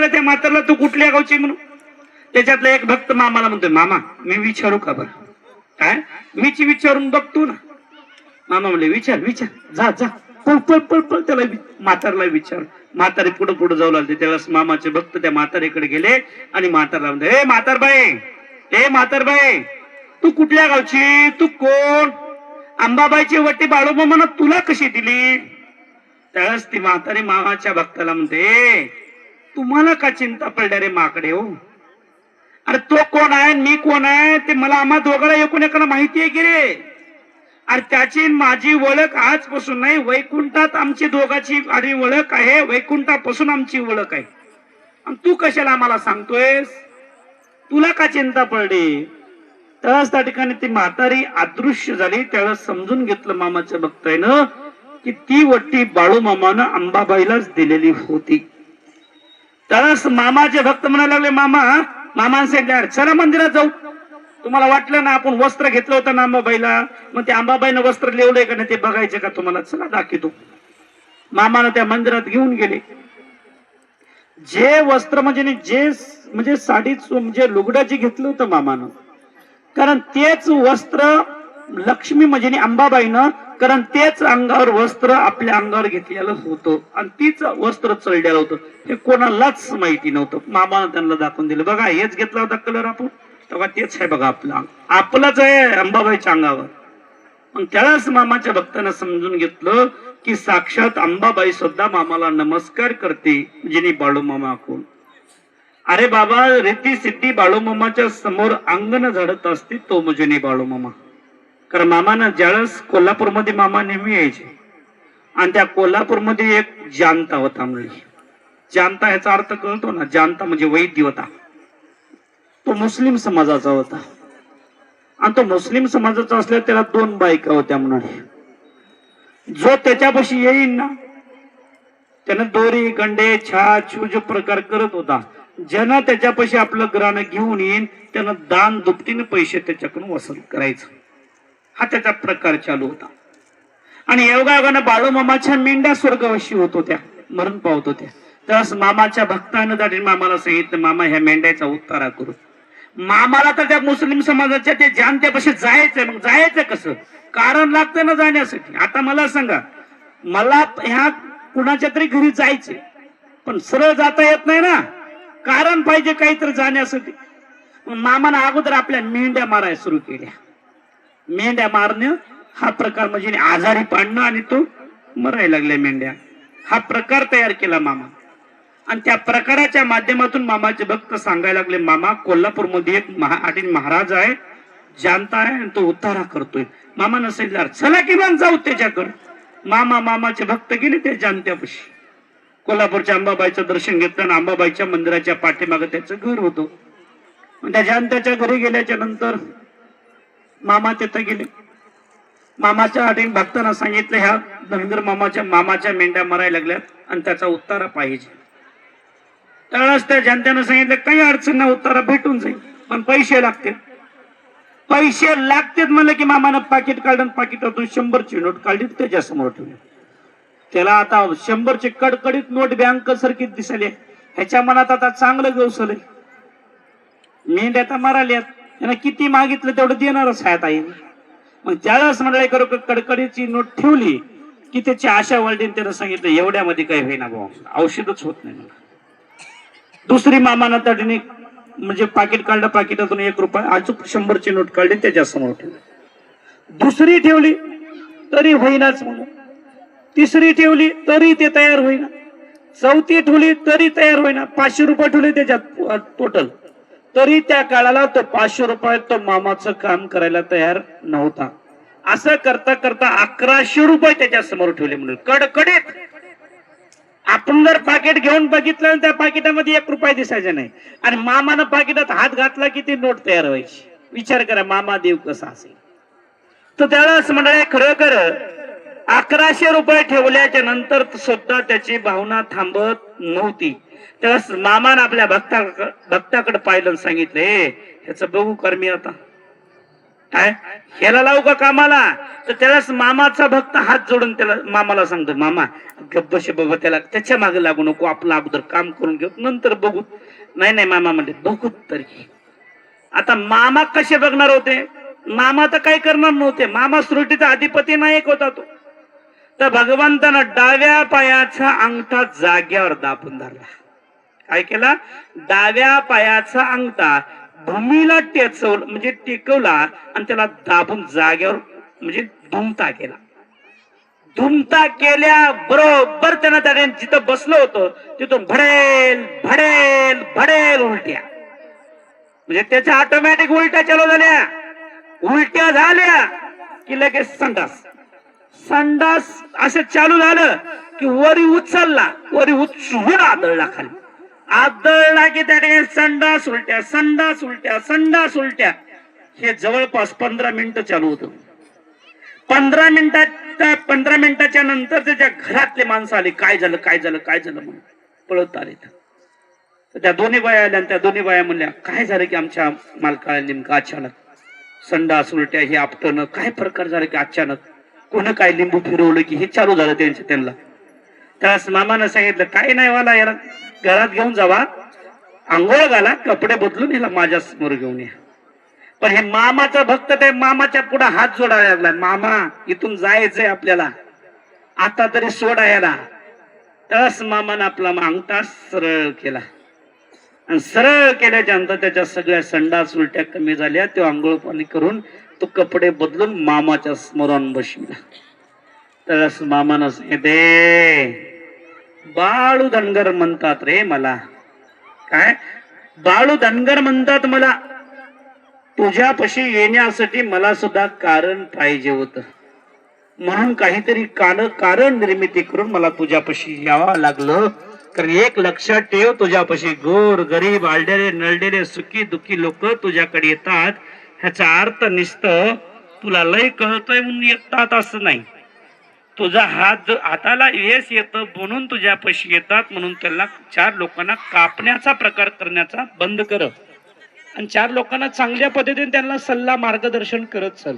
विचारलं त्या म्हातारला, तू कुठल्या गावची म्हणून. त्याच्यातला एक भक्त मामाला म्हणतोय, मामा मी विचारू का बरं. काय, मीच विचारून बघतो ना. मामा म्हणले, विचार विचार, जा जा, पळ पळ पळ पळ. त्याला म्हातारला विचार. म्हातारे पुढे पुढे जाऊ लागले. त्यावेळेस मामाचे भक्त त्या म्हातारेकडे गेले आणि म्हातारला म्हणते, ए म्हातारबाई, ए म्हातारबाई, तू कुठल्या गावची, तू कोण. अंबाबाईची वटी बाळूमामानं तुला कशी दिली. त्यावेळेस ती म्हातारी मामाच्या भक्ताला म्हणते, तुम्हाला का चिंता पडल्या रे माकडे हो. अरे तो कोण आहे मी कोण आहे ते मला आम्हा दोघांना एकूण एकाला माहिती आहे की रे. अरे त्याची माझी ओळख आजपासून नाही, वैकुंठात आमची दोघांची आधी ओळख आहे, वैकुंठापासून आमची ओळख आहे. आणि तू कशाला आम्हाला सांगतोयस, तुला का चिंता पडली. त्यावेळेस त्या ठिकाणी ती म्हातारी अदृश्य झाली. त्यावेळेस समजून घेतलं मामाच्या भक्तानं की ती वट्टी बाळूमामानं अंबाबाईलाच दिलेली होती. त्यावेळेस मामाचे भक्त म्हणायला लागले, मामाने सांगितलं, चला मंदिरात जाऊ. तुम्हाला वाटलं ना आपण वस्त्र घेतलं होतं ना अंबाबाईला, मग ते अंबाबाईनं वस्त्र लिवलंय का नाही ते बघायचं का तुम्हाला, चला दाखवतो. मामानं त्या मंदिरात घेऊन गेले. जे वस्त्र म्हणजे साडीच म्हणजे लुगडाची घेतलं होतं मामानं, कारण तेच वस्त्र लक्ष्मी म्हणजे अंबाबाईनं, कारण तेच अंगावर वस्त्र आपल्या अंगावर घेतलेलं होतं आणि तीच वस्त्र चढलेलं होतं. हे कोणालाच माहिती नव्हतं. मामानं त्यांना दाखवून दिलं, बघा हेच घेतला होता कलर आपण, तेव्हा तेच आहे बघा, आपलंच आहे अंबाबाईच्या अंगावर. मग त्यावेळेस मामाच्या भक्तांना समजून घेतलं की साक्षात अंबाबाई सुद्धा मामाला नमस्कार करते. जिने बाळूमामा कोण. अरे बाबा, रीती सिद्धी बाळूमामाच्या समोर अंगण झडत असते तो म्हणजे बाळूमामा. कारण मामानं ज्यावेळेस कोल्हापूरमध्ये मामा नेहमी यायचे आणि त्या कोल्हापूरमध्ये एक जानता होता. म्हणजे जानता ह्याचा अर्थ कळतो ना, जानता म्हणजे वैद्य होता. तो मुस्लिम समाजाचा होता आणि तो मुस्लिम समाजाचा असल्यावर त्याला 2 बायका होत्या म्हणाले. जो त्याच्यापाशी येईल ना त्यानं दोरी गंडे छाछ जो प्रकार करत होता, ज्यानं त्याच्यापाशी आपलं ग्राण घेऊन येईन त्यानं दान दुपटीने पैसे त्याच्याकडून वसूल करायचं. हा त्याचा प्रकार चालू होता. आणि योगायोगानं बाळूमामाच्या मेंढ्या स्वर्गवासी होत होत्या, मरण पावत होत्या. त्यास मामाच्या भक्तानं मामाला सांगितलं, मामा ह्या मेंढ्याचा उतारा करू. मामाला तर त्या मुस्लिम समाजाच्या ते जानत्यापाशी जायचंय. मग जायचं कसं, कारण लागतं ना जाण्यासाठी. आता मला सांगा, मला ह्या कुणाच्या तरी घरी जायचंय पण सरळ जाता येत नाही ना, कारण पाहिजे काहीतरी जाण्यासाठी. मामानं अगोदर आपल्या मेंढ्या मारायला सुरू केल्या. मेंढ्या मारणं हा प्रकार म्हणजे आजारी पाडणं आणि तो मरायला लागल्या मेंढ्या, हा प्रकार तयार केला मामा. आणि त्या प्रकाराच्या माध्यमातून मामाचे भक्त सांगायला लागले, मामा कोल्हापूरमध्ये एक महाराज आहे, जानता आहे आणि तो उतारा करतोय. मामानं सांगितलं, चला किमान जाऊ त्याच्याकडे. मामाचे भक्त गेले त्या जानत्यापाशी. कोल्हापूरच्या अंबाबाईचं दर्शन घेतलं आणि अंबाबाईच्या मंदिराच्या पाठीमागे त्याचं घर होतं. त्या जानत्याच्या घरी गेल्याच्या नंतर मामा तिथं गेले. मामाच्या आधी भक्तांना सांगितलं, ह्या धनगर मामाच्या मेंढ्या मरायला लागल्यात आणि त्याचा उतारा पाहिजे. त्यावेळेस त्या जनतेनं सांगितलं, काही अडचण नाही, उतारा भेटून जाईल पण पैसे लागतील. पैसे लागतात म्हणलं की मामानं पाकिट काढलं, पाकिटातून 100ची नोट काढली, त्याच्या समोर ठेवली. त्याला आता 100ची कडकडीत नोट बँक सारखी दिसली. ह्याच्या मनात आता चांगलं गवसलंय, मेंढ्या आता मराल्यात, त्यांना किती मागितलं तेवढं देणारच आहे ताई. मग त्यावेळेस मंडळी करू कडकडीची नोट ठेवली की त्याची आशा वळली. त्यानं सांगितलं, एवढ्यामध्ये काही होईना भाऊ, औषधच होत नाही मला. दुसरी मामानं तडीने म्हणजे पाकिट काढलं, पाकिटातून 1 रुपया अचूक 100ची नोट काढली, त्याच्या समोर ठेवली. दुसरी ठेवली तरी होईनाच म्हणून, तिसरी ठेवली तरी ते तयार होईना, चौथी ठेवली तरी तयार होईना, 500 रुपये ठेवले त्याच्यात टोटल, तरी त्या काळाला तो 500 रुपयात तो मामाचं काम करायला तयार नव्हता. असं करता करता 1100 रुपये त्याच्या समोर ठेवले म्हणून कडकडीत. आपण जर पाकिट घेऊन बघितलं त्या पाकिटामध्ये 1 रुपया दिसायचा नाही आणि मामानं पाकिटात हात घातला की ती नोट तयार व्हायची. विचार करा मामा देव कसा असेल. तर त्यावेळेस मंडळी खरोखर 1100 रुपये ठेवल्याच्या नंतर सुद्धा त्याची भावना थांबत नव्हती. त्यावेळेस मामानं आपल्या भक्ताकडे पाहिलं, सांगितलं, ह्याचं बघू कर मी आता. काय ह्याला लावू का कामाला, तर त्यालाच मामाचा भक्त हात जोडून त्याला मामाला सांगतो, मामा गप्प बसे बाबा, त्याला त्याच्या मागे लागू नको, आपलं अगोदर काम करून घेऊ नंतर बघू. नाही नाही मामा म्हणते बघू तरी. आता मामा कसे बघणार होते, मामा तर काही करणार नव्हते, मामा सृष्टीचा अधिपती नायक होता तो. तर भगवंतानं डाव्या पायाचा अंगठा जाग्यावर दाबून धरला. काय केला, डाव्या पायाचा अंगठा भूमीला टेचवला, म्हणजे टेकवला आणि त्याला दाबून जाग्यावर म्हणजे दुमता केला. दुमता केल्या बरोबर त्यानं त्याने जिथं बसलं होतं तिथून भडेल भडेल भडेल उलट्या, म्हणजे त्याच्या ऑटोमॅटिक उलट्या चालू झाल्या. उलट्या झाल्या की लगेच संडास, संडास असं चालू झालं की वरी उचलला, वरी उचलून आदळला खाली, आदळला की त्याने संडास उलट्या संडास उलट्या संडास उलट्या. हे जवळपास 15 मिनिटं चालू होतं. 15 मिनिटाच्या नंतर त्याच्या घरातले माणसं आले, काय झालं काय झालं काय झालं म्हणून पळत आले. त्या दोन्ही बाया आल्या आणि त्या दोन्ही बाया म्हणल्या, काय झालं की आमच्या मालकाला नेमकं अचानक संडास उलट्या हे आपटणं, काय प्रकार झाला की अचानक कोण काय लिंबू फिरवलं की हे चालू झालं त्यांना. त्यास मामानं सांगितलं, काय नाही वाला, याला घरात घेऊन जावा, आंघोळ घाला, कपडे बदलून याला माझ्या समोर घेऊन या. पण हे मामाचा भक्त ते मामाच्या पुढे हात जोडायला लागला, मामा इथून जायचंय आपल्याला, आता तरी सोडा याला. त्यास मामानं आपला अंगठा सरळ केला आणि सरळ केल्याच्या नंतर त्याच्या सगळ्या संडास उलट्या कमी झाल्या. तो आंघोळ पाणी करून तो कपडे बदलून मामाच्या स्मरण बसविला. त्यास मामानं सांगितले, बाळू धनगर म्हणतात रे मला, काय बाळू धनगर म्हणतात मला, तुझ्यापाशी येण्यासाठी मला सुद्धा कारण पाहिजे होतं, म्हणून काहीतरी कारण निर्मिती करून मला तुझ्यापाशी यावं लागलं. कारण एक लक्षात ठेव, तुझ्यापाशी गोर गरीब आलडेले नळडेले सुखी दुखी लोक तुझ्याकडे येतात, ह्याचा अर्थ नुसतं तुला लय कळतोय म्हणून येतात असं नाही. तुझा हाताला यश येतं म्हणून तुझ्यापाशी येतात, म्हणून त्याला 4 लोकांना कापण्याचा प्रकार करण्याचा बंद कर आणि 4 लोकांना चांगल्या पद्धतीने त्यांना सल्ला मार्गदर्शन करत चल,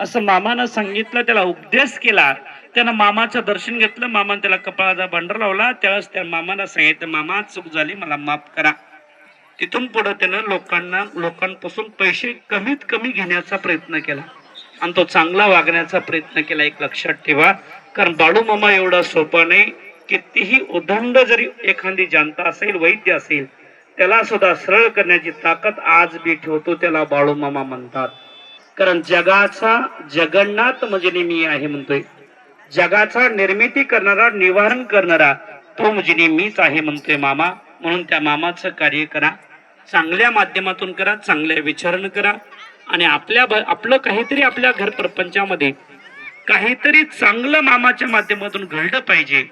असं मामानं सांगितलं. त्याला उपदेश केला. त्यानं मामाचं दर्शन घेतलं. मामानं त्याला कपाळाचा भांडार लावला. त्यावेळेस त्या मामाला सांगितलं, मामा चूक झाली, मला माफ करा. तिथून पुढे त्यानं लोकांपासून पैसे कमीत कमी घेण्याचा प्रयत्न केला आणि तो चांगला वागण्याचा प्रयत्न केला. एक लक्षात ठेवा, कारण बाळू मामा एवढा सोपा नाही. कितीही उदंड जरी एखादी जनता असेल, वैद्य असेल, त्याला सुद्धा सरळ करण्याची ताकद आज बी ठेवतो, त्याला बाळू मामा म्हणतात. कारण जगाचा जगन्नाथ म्हणजे मी आहे म्हणतोय, जगाचा निर्मिती करणारा, निवारण करणारा तो म्हणजे मीच आहे म्हणतोय मामा. म्हणून त्या मामाचं कार्य करा, चांगल्या माध्यमातून करा, चांगल्या विचारण करा आणि आपलं काहीतरी आपल्या घर प्रपंचामध्ये काहीतरी चांगलं मामाच्या माध्यमातून घडलं पाहिजे.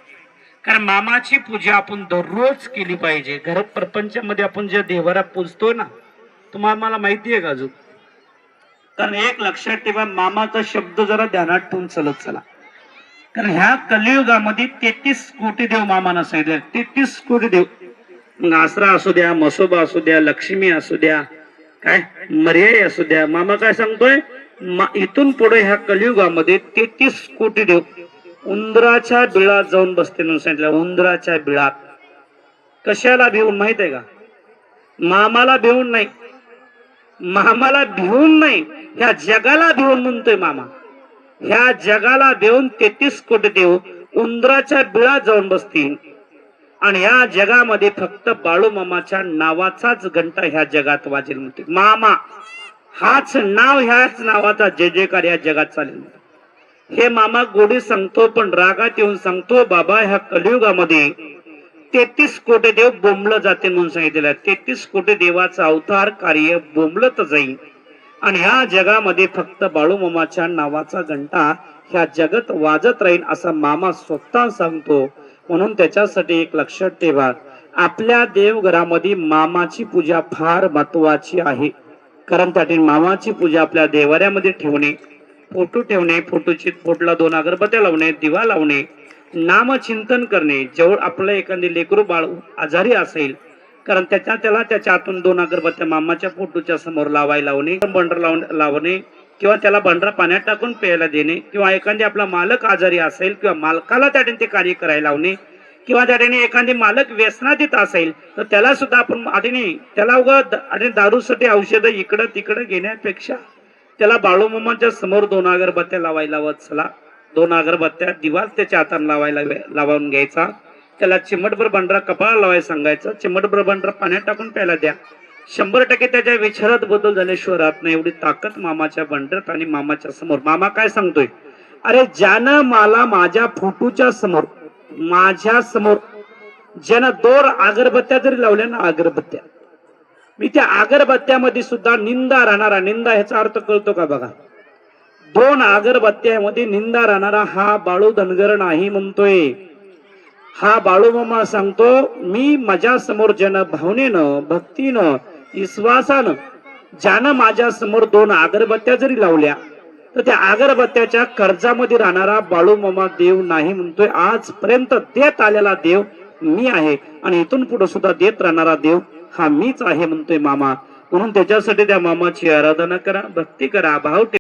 कारण मामाची पूजा आपण दररोज केली पाहिजे. घर प्रपंचामध्ये आपण ज्या देवाला पूजतो ना, तुम्हाला मला माहिती आहे का अजून? कारण एक लक्षात ठेवा, मामाचा शब्द जरा ध्यानात ठेवून चलत चला. कारण ह्या कलियुगामध्ये 33 कोटी देव मामानं सांगितले. 33 कोटी देव, आसरा असू द्या, मसोबा असू द्या, लक्ष्मी असू द्या, काय मर्याय असू द्या. मामा काय सांगतोय, इथून पुढे ह्या कलियुगामध्ये 33 कोटी देव उंदराच्या बिळात जाऊन बसते म्हणून सांगितलं. उंदराच्या बिळात कशाला भिवून माहित आहे का? मामाला भिवून नाही, मामाला भिवून नाही, ह्या जगाला भिवून म्हणतोय मामा. ह्या जगाला भिवून 33 कोटी देव उंदराच्या बिळात जाऊन बसतील आणि ह्या जगामध्ये फक्त बाळू मामाच्या नावाचाच घंटा ह्या जगात वाजेल म्हणते. मामा हाच नाव, ह्याच नावाचा जय जयकार ह्या जगात चालेल. हे मामा गोडी सांगतो, पण रागात येऊन सांगतो, बाबा ह्या कलियुगामध्ये 33 कोटी देव बोंबलं जाते म्हणून सांगितलेलं आहे. 33 कोटी देवाचं अवतार कार्य बोंबलत जाईल आणि ह्या जगामध्ये फक्त बाळू मामाच्या नावाचा घंटा ह्या जगत वाजत राहील असं मामा स्वतः सांगतो. म्हणून त्याच्यासाठी एक लक्षात ठेवा, आपल्या देवघरामध्ये मामाची पूजा फार महत्वाची आहे. कारण त्यासाठी मामाची पूजा आपल्या देवाऱ्यामध्ये ठेवणे, फोटो ठेवणे, फोटोला 2 अगरबत्त्या लावणे, दिवा लावणे, नामचिंतन करणे. जेवढ आपलं एखादी लेकरू बाळ आजारी असेल, कारण त्याच्या आतून 2 अगरबत्त्या मामाच्या फोटोच्या समोर लावायला लावणे, बंडर लावणे, किंवा त्याला भांडरा पाण्यात टाकून प्यायला देणे, किंवा एखादी आपला मालक आजारी असेल किंवा मालकाला त्या ठिकाणी ते कार्य करायला लावणे, किंवा त्या ठिकाणी एखादी मालक व्यसनाधीत असेल तर त्याला सुद्धा आपण त्याला उगा दारूसाठी औषधं इकडं तिकडं घेण्यापेक्षा त्याला बाळूमामाच्या समोर 2 अगरबत्त्या लावायला वचला, 2 अगरबत्त्या दिवास त्याच्या हाताने लावून घ्यायचा, त्याला चिमटभर भांडरा कपाळाला लावायला सांगायचं, चिमटभर भांडरा पाण्यात टाकून प्यायला द्या. 100% त्याच्या विचारात बदल झाल्याशिवाय राहत नाही. एवढी ताकद मामाच्या भांडरात आणि मामाच्या समोर. मामा काय सांगतोय, अरे ज्यानं मला माझ्या फोटोच्या समोर, माझ्या समोर ज्यानं 2 अगरबत्त्या जरी लावल्या ना, अगरबत्त्या, मी त्या अगरबत्त्यामध्ये सुद्धा निंदा राहणारा, निंदा ह्याचा अर्थ कळतो का बघा, 2 अगरबत्त्यामध्ये निंदा राहणारा हा बाळू धनगर नाही म्हणतोय. हा बाळूमामा सांगतो, मी माझ्या समोर ज्यानं भावनेनं, भक्तीनं, विश्वासानं ज्यानं माझ्या समोर 2 अगरबत्त्या जरी लावल्या तर त्या अगरबत्त्याच्या कर्जामध्ये राहणारा बाळूमामा देव नाही म्हणतोय. आजपर्यंत देत आलेला देव मी आहे आणि इथून पुढे सुद्धा देत राहणारा देव हा मीच आहे म्हणतोय मामा. म्हणून त्याच्यासाठी त्या मामाची आराधना करा, भक्ती करा, भाव